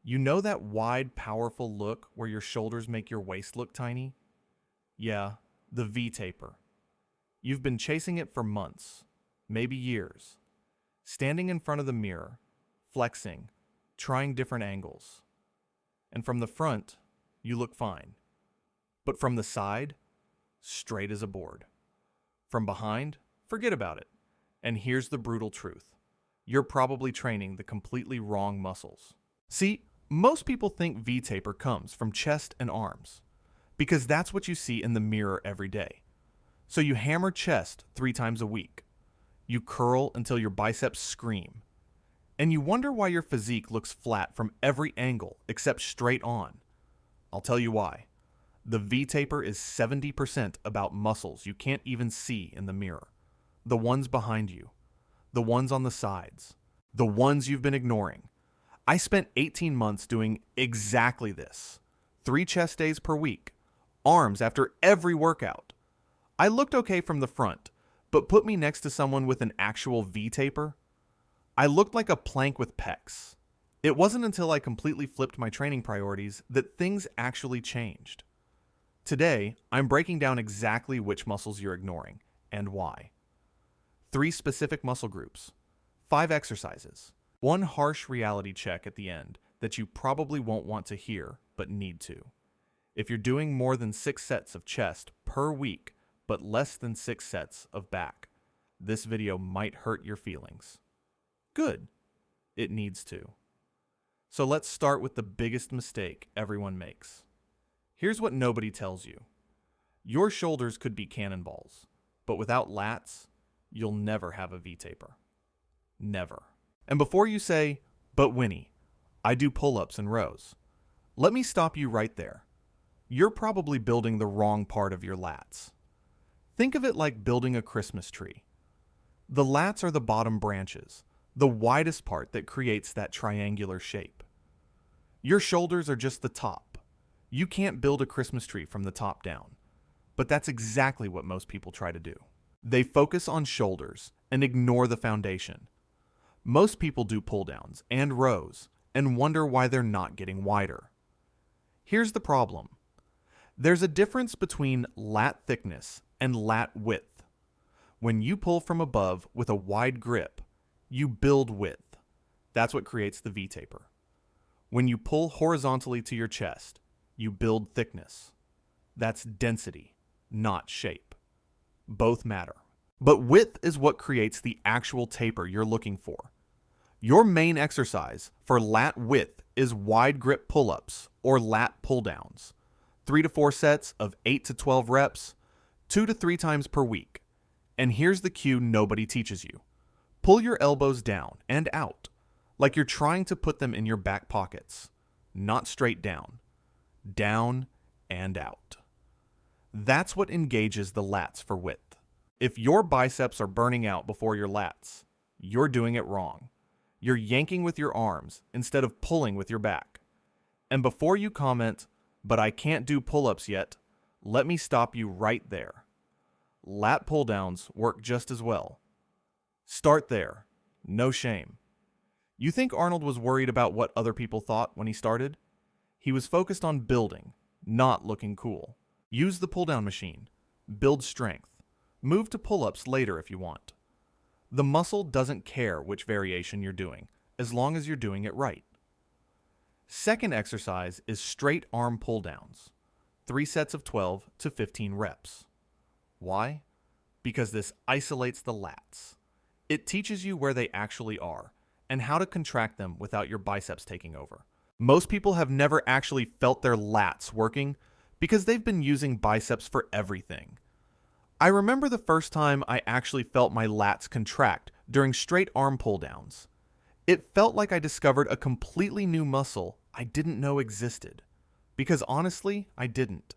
You know that wide, powerful look where your shoulders make your waist look tiny? Yeah, the V-taper. You've been chasing it for months, maybe years. Standing in front of the mirror, flexing, trying different angles. And from the front, you look fine. But from the side, straight as a board. From behind, forget about it. And here's the brutal truth. You're probably training the completely wrong muscles. See, most people think V-taper comes from chest and arms, because that's what you see in the mirror every day. So you hammer chest 3 times a week. You curl until your biceps scream. And you wonder why your physique looks flat from every angle except straight on. I'll tell you why. The V-taper is 70% about muscles you can't even see in the mirror. The ones behind you. The ones on the sides. The ones you've been ignoring. I spent 18 months doing exactly this. 3 chest days per week. Arms after every workout. I looked okay from the front, but put me next to someone with an actual V-taper. I looked like a plank with pecs. It wasn't until I completely flipped my training priorities that things actually changed. Today, I'm breaking down exactly which muscles you're ignoring and why. 3 specific muscle groups, 5 exercises, 1 harsh reality check at the end that you probably won't want to hear but need to. If you're doing more than 6 sets of chest per week but less than 6 sets of back, this video might hurt your feelings. Good. It needs to. So let's start with the biggest mistake everyone makes. Here's what nobody tells you. Your shoulders could be cannonballs, but without lats, you'll never have a V-taper. Never. And before you say, but Winnie, I do pull-ups and rows, let me stop you right there. You're probably building the wrong part of your lats. Think of it like building a Christmas tree. The lats are the bottom branches, the widest part that creates that triangular shape. Your shoulders are just the top. You can't build a Christmas tree from the top down. But that's exactly what most people try to do. They focus on shoulders and ignore the foundation. Most people do pull-downs and rows and wonder why they're not getting wider. Here's the problem. There's a difference between lat thickness and lat width. When you pull from above with a wide grip, you build width. That's what creates the V-taper. When you pull horizontally to your chest, you build thickness. That's density, not shape. Both matter. But width is what creates the actual taper you're looking for. Your main exercise for lat width is wide grip pull-ups or lat pull-downs. 3 to 4 sets of 8 to 12 reps, 2 to 3 times per week. And here's the cue nobody teaches you. Pull your elbows down and out, like you're trying to put them in your back pockets, not straight down. Down and out. That's what engages the lats for width. If your biceps are burning out before your lats, you're doing it wrong. You're yanking with your arms instead of pulling with your back. And before you comment, but I can't do pull-ups yet, let me stop you right there. Lat pull-downs work just as well. Start there. No shame. You think Arnold was worried about what other people thought when he started? He was focused on building, not looking cool. Use the pull-down machine. Build strength. Move to pull-ups later if you want. The muscle doesn't care which variation you're doing, as long as you're doing it right. Second exercise is straight arm pull-downs. 3 sets of 12 to 15 reps. Why? Because this isolates the lats. It teaches you where they actually are and how to contract them without your biceps taking over. Most people have never actually felt their lats working because they've been using biceps for everything. I remember the first time I actually felt my lats contract during straight arm pull-downs. It felt like I discovered a completely new muscle I didn't know existed. Because honestly, I didn't.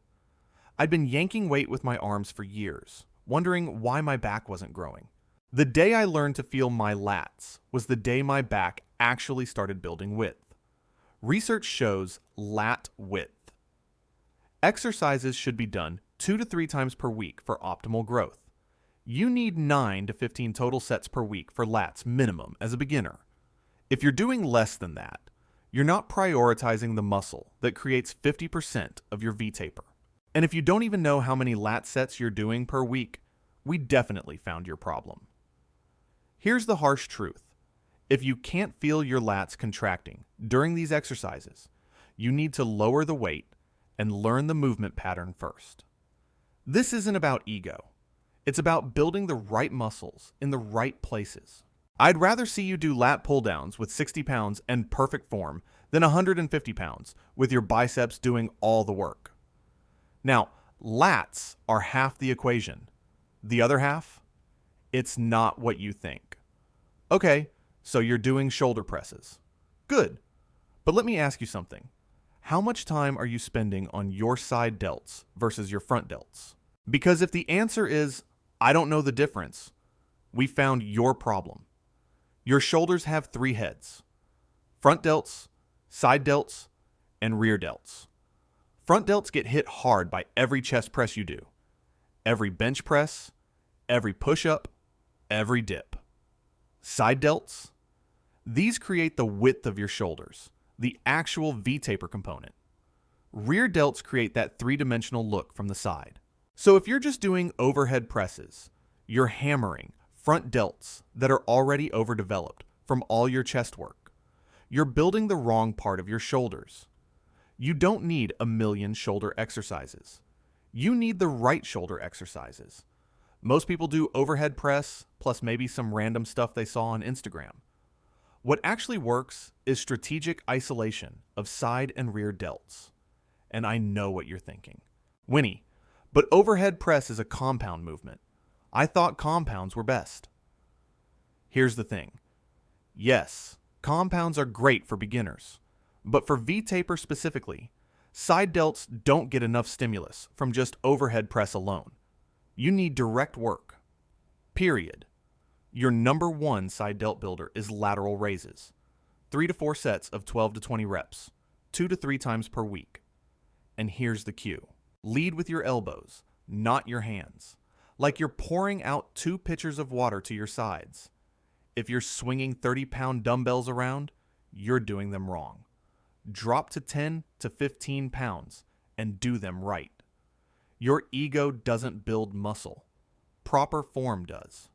I'd been yanking weight with my arms for years, wondering why my back wasn't growing. The day I learned to feel my lats was the day my back actually started building width. Research shows lat width. Exercises should be done 2 to 3 times per week for optimal growth. You need 9 to 15 total sets per week for lats minimum as a beginner. If you're doing less than that, You're not prioritizing the muscle that creates 50% of your V-taper. And if you don't even know how many lat sets you're doing per week, we definitely found your problem. Here's the harsh truth. If you can't feel your lats contracting during these exercises, you need to lower the weight and learn the movement pattern first. This isn't about ego. It's about building the right muscles in the right places. I'd rather see you do lat pull-downs with 60 pounds and perfect form than 150 pounds with your biceps doing all the work. Now, lats are half the equation. The other half? It's not what you think. Okay, so you're doing shoulder presses. Good. But let me ask you something. How much time are you spending on your side delts versus your front delts? Because if the answer is, I don't know the difference, we found your problem. Your shoulders have 3 heads: front delts, side delts, and rear delts. Front delts get hit hard by every chest press you do, every bench press, every push-up, every dip. Side delts? These create the width of your shoulders, the actual V-taper component. Rear delts create that 3-dimensional look from the side. So if you're just doing overhead presses, you're hammering front delts that are already overdeveloped from all your chest work. You're building the wrong part of your shoulders. You don't need a million shoulder exercises. You need the right shoulder exercises. Most people do overhead press plus maybe some random stuff they saw on Instagram. What actually works is strategic isolation of side and rear delts. And I know what you're thinking. Winnie, but overhead press is a compound movement. I thought compounds were best. Here's the thing. Yes, compounds are great for beginners, but for V-taper specifically, side delts don't get enough stimulus from just overhead press alone. You need direct work. Period. Your number 1 side delt builder is lateral raises. 3 to 4 sets of 12 to 20 reps, 2 to 3 times per week. And here's the cue. Lead with your elbows, not your hands. Like you're pouring out 2 pitchers of water to your sides. If you're swinging 30-pound dumbbells around, you're doing them wrong. Drop to 10 to 15 pounds and do them right. Your ego doesn't build muscle. Proper form does.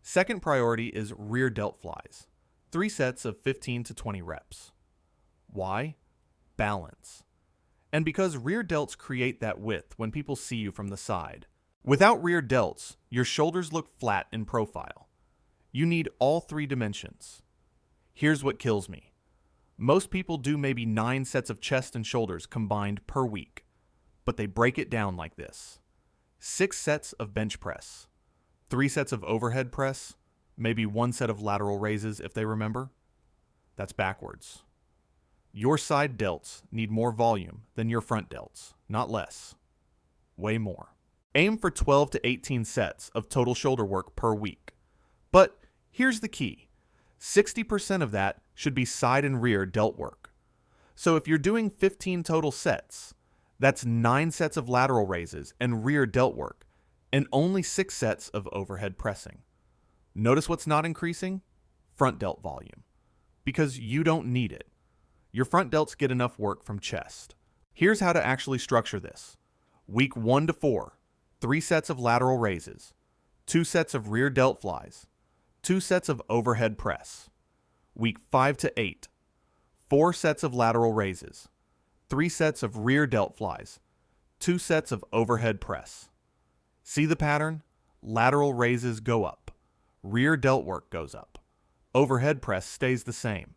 Second priority is rear delt flies. 3 sets of 15 to 20 reps. Why? Balance. And because rear delts create that width when people see you from the side. Without rear delts, your shoulders look flat in profile. You need all 3 dimensions. Here's what kills me. Most people do maybe 9 sets of chest and shoulders combined per week, but they break it down like this. 6 sets of bench press, 3 sets of overhead press, maybe 1 set of lateral raises if they remember. That's backwards. Your side delts need more volume than your front delts, not less. Way more. Aim for 12 to 18 sets of total shoulder work per week. But here's the key. 60% of that should be side and rear delt work. So if you're doing 15 total sets, that's 9 sets of lateral raises and rear delt work, and only 6 sets of overhead pressing. Notice what's not increasing? Front delt volume. Because you don't need it. Your front delts get enough work from chest. Here's how to actually structure this. Week 1 to 4, 3 sets of lateral raises, 2 sets of rear delt flies, 2 sets of overhead press. Week 5 to 8, 4 sets of lateral raises, 3 sets of rear delt flies, 2 sets of overhead press. See the pattern? Lateral raises go up. Rear delt work goes up. Overhead press stays the same.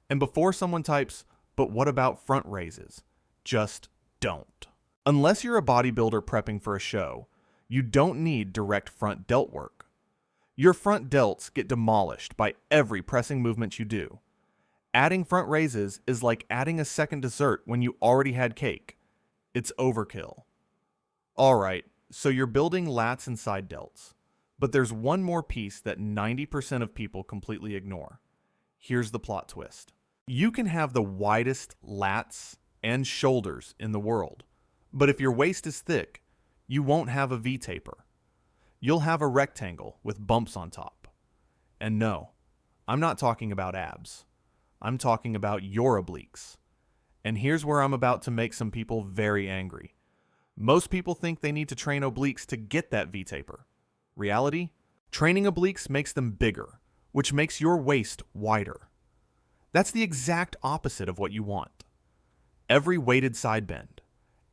And before someone types, but what about front raises? Just don't. Unless you're a bodybuilder prepping for a show, you don't need direct front delt work. Your front delts get demolished by every pressing movement you do. Adding front raises is like adding a second dessert when you already had cake. It's overkill. Alright, so you're building lats and side delts. But there's one more piece that 90% of people completely ignore. Here's the plot twist. You can have the widest lats and shoulders in the world, but if your waist is thick, you won't have a V-taper. You'll have a rectangle with bumps on top. And no, I'm not talking about abs. I'm talking about your obliques. And here's where I'm about to make some people very angry. Most people think they need to train obliques to get that V-taper. Reality? Training obliques makes them bigger, which makes your waist wider. That's the exact opposite of what you want. Every weighted side bend,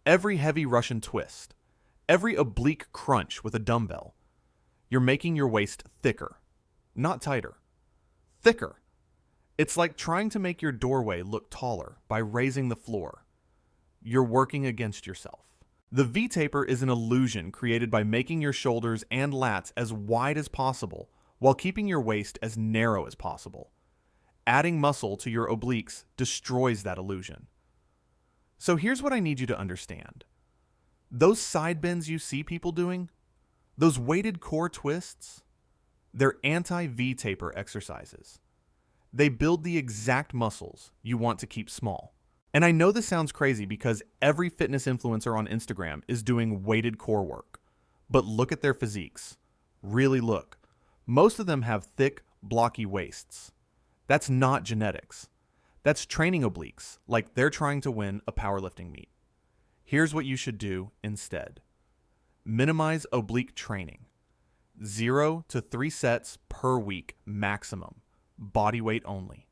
every heavy Russian twist, every oblique crunch with a dumbbell, you're making your waist thicker, not tighter. Thicker. It's like trying to make your doorway look taller by raising the floor. You're working against yourself. The V-taper is an illusion created by making your shoulders and lats as wide as possible while keeping your waist as narrow as possible. Adding muscle to your obliques destroys that illusion. So here's what I need you to understand. Those side bends you see people doing, those weighted core twists, they're anti-V-taper exercises. They build the exact muscles you want to keep small. And I know this sounds crazy because every fitness influencer on Instagram is doing weighted core work. But look at their physiques. Really look. Most of them have thick, blocky waists. That's not genetics. That's training obliques, like they're trying to win a powerlifting meet. Here's what you should do instead. Minimize oblique training. 0 to 3 sets per week maximum. Body weight only.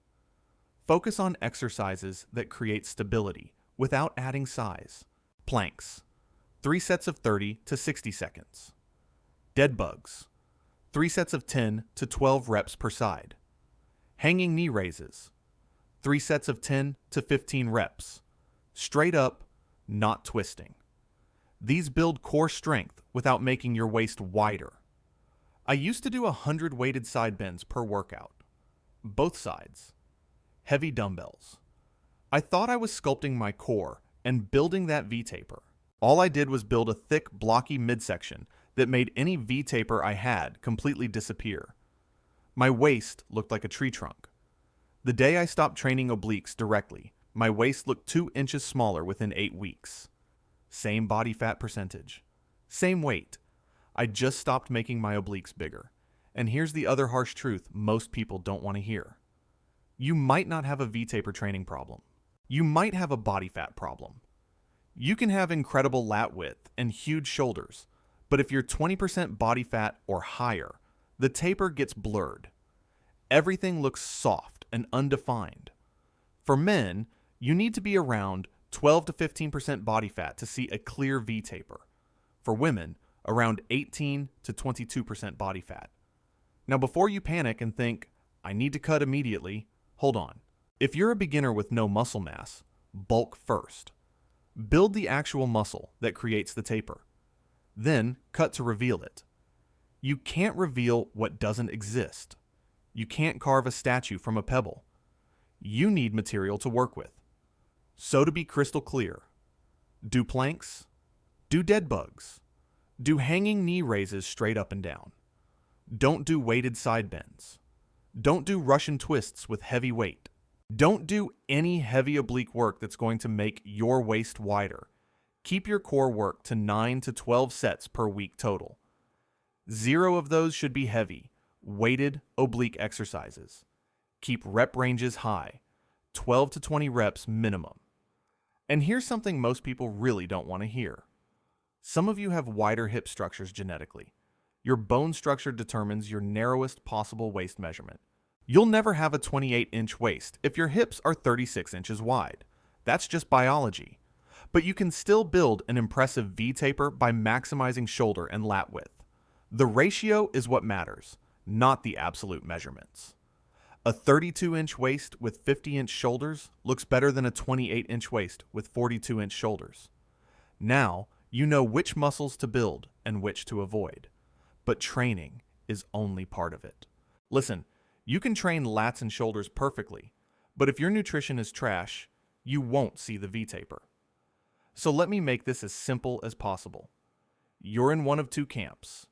Focus on exercises that create stability without adding size. Planks. 3 sets of 30 to 60 seconds. Dead bugs. 3 sets of 10 to 12 reps per side. Hanging knee raises. 3 sets of 10 to 15 reps. Straight up, not twisting. These build core strength without making your waist wider. I used to do 100 weighted side bends per workout. Both sides. Heavy dumbbells. I thought I was sculpting my core and building that V-taper. All I did was build a thick, blocky midsection that made any V-taper I had completely disappear. My waist looked like a tree trunk. The day I stopped training obliques directly, my waist looked 2 inches smaller within 8 weeks. Same body fat percentage. Same weight. I just stopped making my obliques bigger. And here's the other harsh truth most people don't want to hear. You might not have a V-taper training problem. You might have a body fat problem. You can have incredible lat width and huge shoulders, but if you're 20% body fat or higher, the taper gets blurred. Everything looks soft and undefined. For men, you need to be around 12 to 15% body fat to see a clear V-taper. For women, around 18 to 22% body fat. Now, before you panic and think, I need to cut immediately, hold on. If you're a beginner with no muscle mass, bulk first. Build the actual muscle that creates the taper. Then cut to reveal it. You can't reveal what doesn't exist. You can't carve a statue from a pebble. You need material to work with. So to be crystal clear, do planks, do dead bugs, do hanging knee raises straight up and down. Don't do weighted side bends. Don't do Russian twists with heavy weight. Don't do any heavy oblique work that's going to make your waist wider. Keep your core work to 9 to 12 sets per week total. 0 of those should be heavy, weighted oblique exercises. Keep rep ranges high, 12 to 20 reps minimum. And here's something most people really don't want to hear. Some of you have wider hip structures genetically. Your bone structure determines your narrowest possible waist measurement. You'll never have a 28-inch waist if your hips are 36 inches wide. That's just biology. But you can still build an impressive V-taper by maximizing shoulder and lat width. The ratio is what matters, not the absolute measurements. A 32-inch waist with 50-inch shoulders looks better than a 28-inch waist with 42-inch shoulders. Now, you know which muscles to build and which to avoid. But training is only part of it. Listen, you can train lats and shoulders perfectly, but if your nutrition is trash, you won't see the V-taper. So let me make this as simple as possible. You're in one of two camps.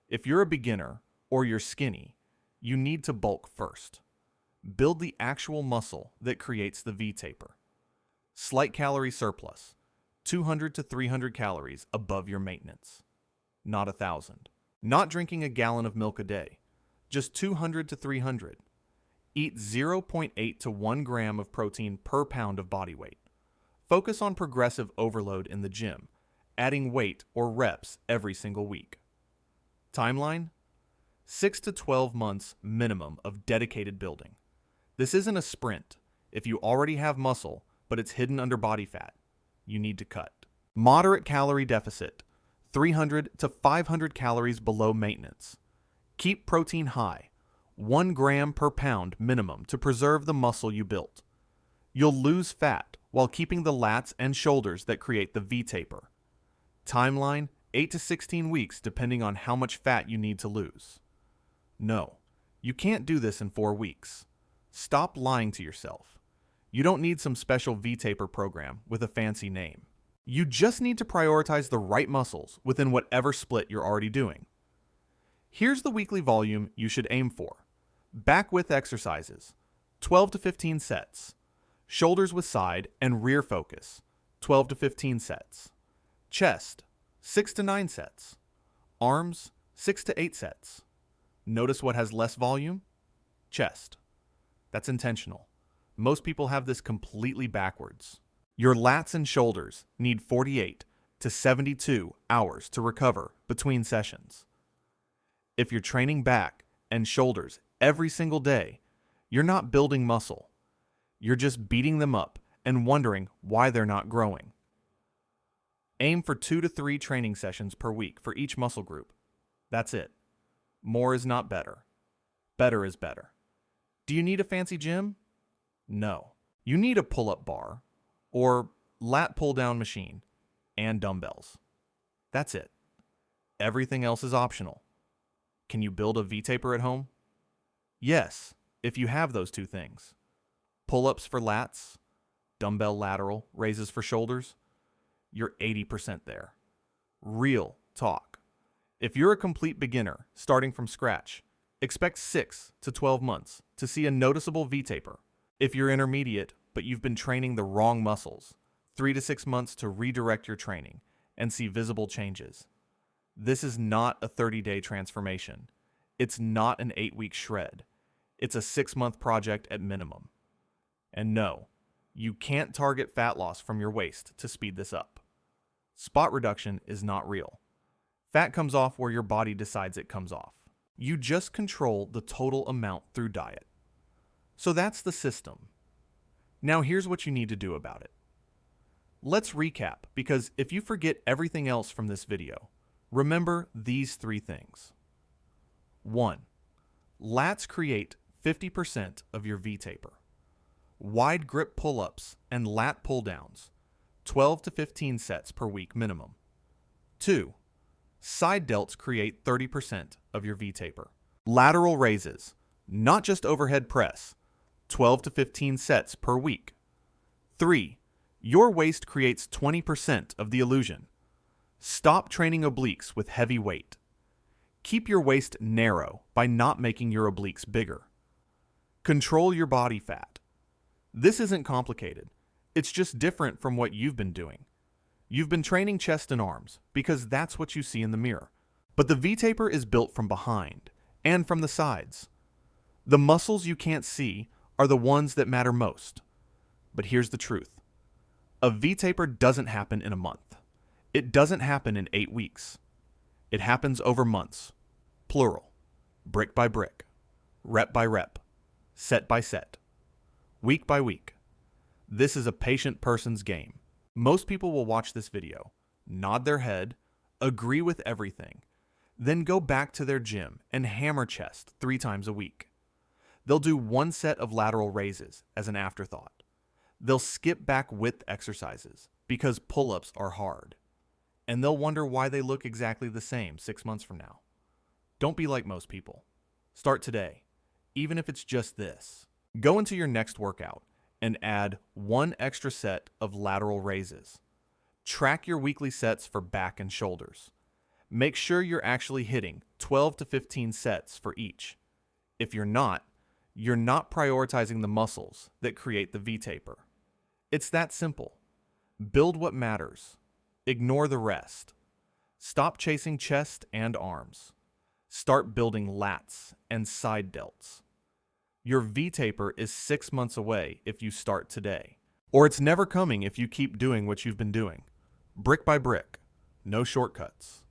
If you're a beginner or you're skinny, you need to bulk first. Build the actual muscle that creates the V-taper. Slight calorie surplus, 200 to 300 calories above your maintenance, not 1,000. Not drinking a gallon of milk a day, just 200 to 300. Eat 0.8 to 1 gram of protein per pound of body weight. Focus on progressive overload in the gym, adding weight or reps every single week. Timeline? 6 to 12 months minimum of dedicated building. This isn't a sprint. If you already have muscle, but it's hidden under body fat, you need to cut. Moderate calorie deficit, 300 to 500 calories below maintenance. Keep protein high, 1 gram per pound minimum to preserve the muscle you built. You'll lose fat while keeping the lats and shoulders that create the V-taper. Timeline, 8 to 16 weeks depending on how much fat you need to lose. No, you can't do this in 4 weeks. Stop lying to yourself. You don't need some special V-taper program with a fancy name. You just need to prioritize the right muscles within whatever split you're already doing. Here's the weekly volume you should aim for. Back width exercises, 12 to 15 sets. Shoulders with side and rear focus, 12 to 15 sets. Chest, 6 to 9 sets. Arms, 6 to 8 sets. Notice what has less volume? Chest. That's intentional. Most people have this completely backwards. Your lats and shoulders need 48 to 72 hours to recover between sessions. If you're training back and shoulders every single day, you're not building muscle. You're just beating them up and wondering why they're not growing. Aim for 2 to 3 training sessions per week for each muscle group. That's it. More is not better. Better is better. Do you need a fancy gym? No. You need a pull-up bar or lat pull-down machine and dumbbells. That's it. Everything else is optional. Can you build a V-taper at home? Yes, if you have those 2 things. Pull-ups for lats, dumbbell lateral raises for shoulders, you're 80% there. Real talk. If you're a complete beginner starting from scratch, expect 6 to 12 months to see a noticeable V-taper. If you're intermediate but you've been training the wrong muscles, 3 to 6 months to redirect your training and see visible changes. This is not a 30-day transformation. It's not an 8-week shred. It's a 6-month project at minimum. And no, you can't target fat loss from your waist to speed this up. Spot reduction is not real. Fat comes off where your body decides it comes off. You just control the total amount through diet. So that's the system. Now here's what you need to do about it. Let's recap, because if you forget everything else from this video, remember these 3 things. 1. Lats create 50% of your V-taper. Wide grip pull-ups and lat pull-downs, 12 to 15 sets per week minimum. 2. Side delts create 30% of your V-taper. Lateral raises, not just overhead press, 12 to 15 sets per week. 3. Your waist creates 20% of the illusion. Stop training obliques with heavy weight. Keep your waist narrow by not making your obliques bigger. Control your body fat. This isn't complicated. It's just different from what you've been doing. You've been training chest and arms because that's what you see in the mirror. But the V-taper is built from behind and from the sides. The muscles you can't see are the ones that matter most. But here's the truth. A V-taper doesn't happen in a month. It doesn't happen in 8 weeks. It happens over months. Plural. Brick by brick. Rep by rep. Set by set. Week by week. This is a patient person's game. Most people will watch this video, nod their head, agree with everything, then go back to their gym and hammer chest 3 times a week. They'll do 1 set of lateral raises as an afterthought. They'll skip back width exercises because pull-ups are hard. And they'll wonder why they look exactly the same 6 months from now. Don't be like most people. Start today, even if it's just this. Go into your next workout and add 1 extra set of lateral raises. Track your weekly sets for back and shoulders. Make sure you're actually hitting 12 to 15 sets for each. If you're not prioritizing the muscles that create the V-taper. It's that simple. Build what matters. Ignore the rest. Stop chasing chest and arms. Start building lats and side delts. Your V-taper is 6 months away if you start today. Or it's never coming if you keep doing what you've been doing. Brick by brick. No shortcuts.